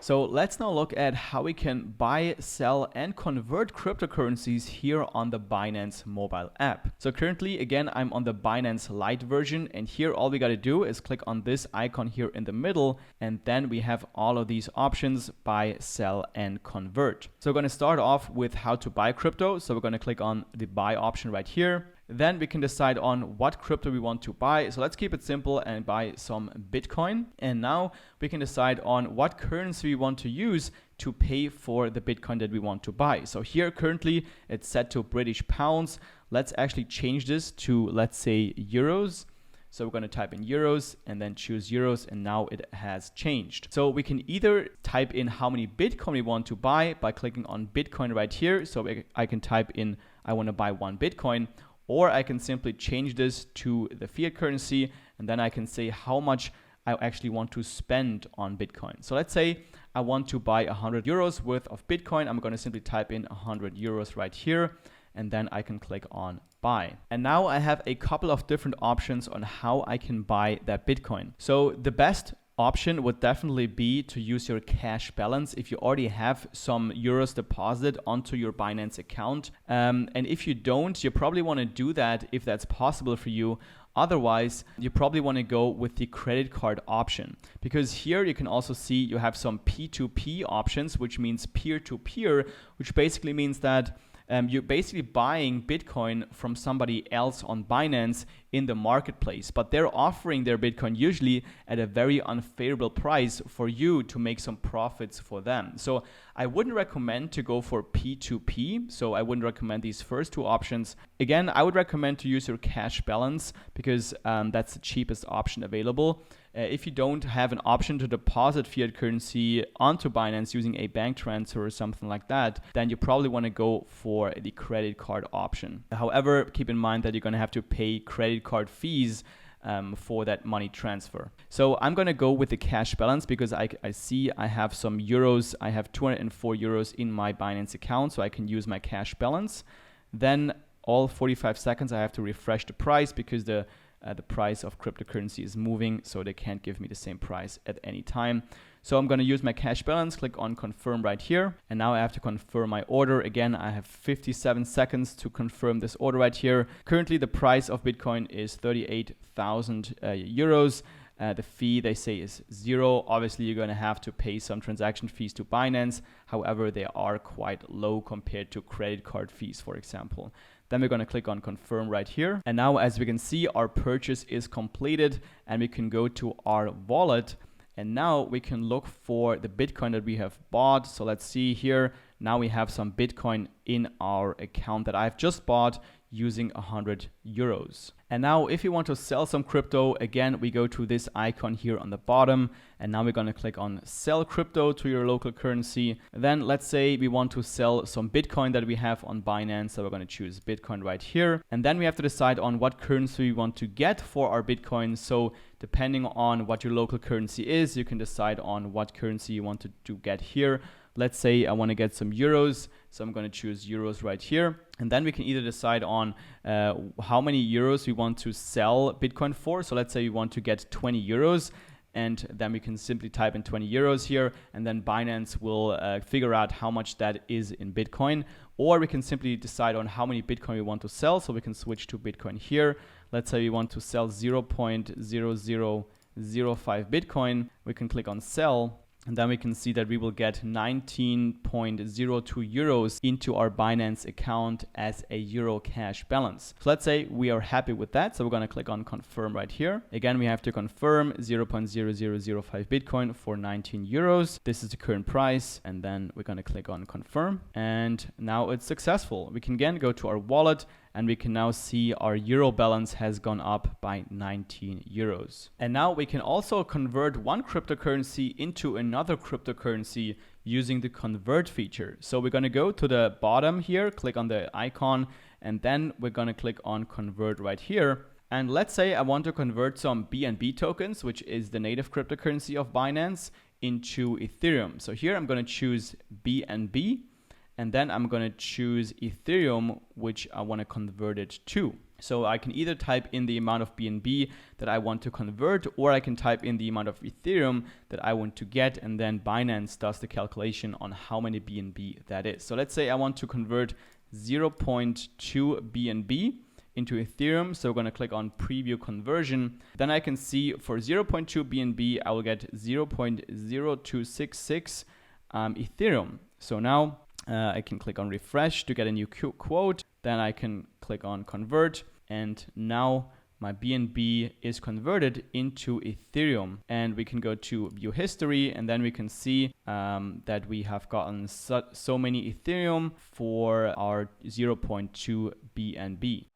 So let's now look at how we can buy, sell, and convert cryptocurrencies here on the Binance mobile app. So currently, again, I'm on the Binance Lite version, and here all we got to do is click on this icon here in the middle, and then we have all of these options: buy, sell, and convert. So we're going to start off with how to buy crypto. So we're going to click on the buy option right here. Then we can decide on what crypto we want to buy. So let's keep it simple and buy some Bitcoin. And now we can decide on what currency we want to use to pay for the Bitcoin that we want to buy. So here currently it's set to British pounds. Let's actually change this to, let's say, euros. So we're going to type in euros and then choose euros, and now it has changed. So we can either type in how many Bitcoin we want to buy by clicking on Bitcoin right here. So I can type in, I want to buy 1 Bitcoin. Or I can simply change this to the fiat currency, and then I can say how much I actually want to spend on Bitcoin. So let's say I want to buy 100 euros worth of Bitcoin. I'm going to simply type in 100 euros right here, and then I can click on buy. And now I have a couple of different options on how I can buy that Bitcoin. So the best option would definitely be to use your cash balance if you already have some euros deposited onto your Binance account. And if you don't, you probably want to do that if that's possible for you. Otherwise, you probably want to go with the credit card option, because here you can also see you have some P2P options, which means peer-to-peer, which basically means that you're basically buying Bitcoin from somebody else on Binance in the marketplace, but they're offering their Bitcoin usually at a very unfavorable price for you to make some profits for them. So I wouldn't recommend to go for P2P. So I wouldn't recommend these first two options. Again, I would recommend to use your cash balance because that's the cheapest option available. If you don't have an option to deposit fiat currency onto Binance using a bank transfer or something like that, then you probably want to go for the credit card option. However, keep in mind that you're going to have to pay credit card fees for that money transfer. So I'm going to go with the cash balance because I see I have some euros. I have 204 euros in my Binance account, so I can use my cash balance. Then all 45 seconds I have to refresh the price because the price of cryptocurrency is moving, so they can't give me the same price at any time. So I'm going to use my cash balance, click on confirm right here, and now I have to confirm my order. Again, I have 57 seconds to confirm this order right here. Currently, the price of Bitcoin is 38,000 euros. The fee, they say, is 0. Obviously, you're going to have to pay some transaction fees to Binance. However, they are quite low compared to credit card fees, for example. Then we're going to click on confirm right here. And now, as we can see, our purchase is completed and we can go to our wallet. And now we can look for the Bitcoin that we have bought. So let's see here. Now we have some Bitcoin in our account that I've just bought using 100 euros. And now if you want to sell some crypto, again, we go to this icon here on the bottom. And now we're going to click on sell crypto to your local currency. Then let's say we want to sell some Bitcoin that we have on Binance. So we're going to choose Bitcoin right here. And then we have to decide on what currency we want to get for our Bitcoin. So depending on what your local currency is, you can decide on what currency you want to get here. Let's say I want to get some euros, so I'm going to choose euros right here. And then we can either decide on how many euros we want to sell Bitcoin for. So let's say we want to get 20 euros, and then we can simply type in 20 euros here, and then Binance will figure out how much that is in Bitcoin. Or we can simply decide on how many Bitcoin we want to sell, so we can switch to Bitcoin here. Let's say we want to sell 0.0005 Bitcoin. We can click on sell. And then we can see that we will get 19.02 euros into our Binance account as a euro cash balance. So let's say we are happy with that. So we're going to click on confirm right here. Again, we have to confirm 0.0005 Bitcoin for 19 euros. This is the current price. And then we're going to click on confirm. And now it's successful. We can again go to our wallet, and we can now see our euro balance has gone up by 19 euros. And now we can also convert one cryptocurrency into another cryptocurrency using the convert feature. So we're going to go to the bottom here, click on the icon, and then we're going to click on convert right here. And let's say I want to convert some BNB tokens, which is the native cryptocurrency of Binance, into Ethereum. So here I'm going to choose BNB. And then I'm going to choose Ethereum, which I want to convert it to. So I can either type in the amount of BNB that I want to convert, or I can type in the amount of Ethereum that I want to get, and then Binance does the calculation on how many BNB that is. So let's say I want to convert 0.2 BNB into Ethereum. So we're going to click on preview conversion. Then I can see for 0.2 BNB, I will get 0.0266 Ethereum. So now I can click on refresh to get a new quote. Then I can click on convert, and now my BNB is converted into Ethereum. And we can go to view history, and then we can see that we have gotten so many Ethereum for our 0.2 BNB.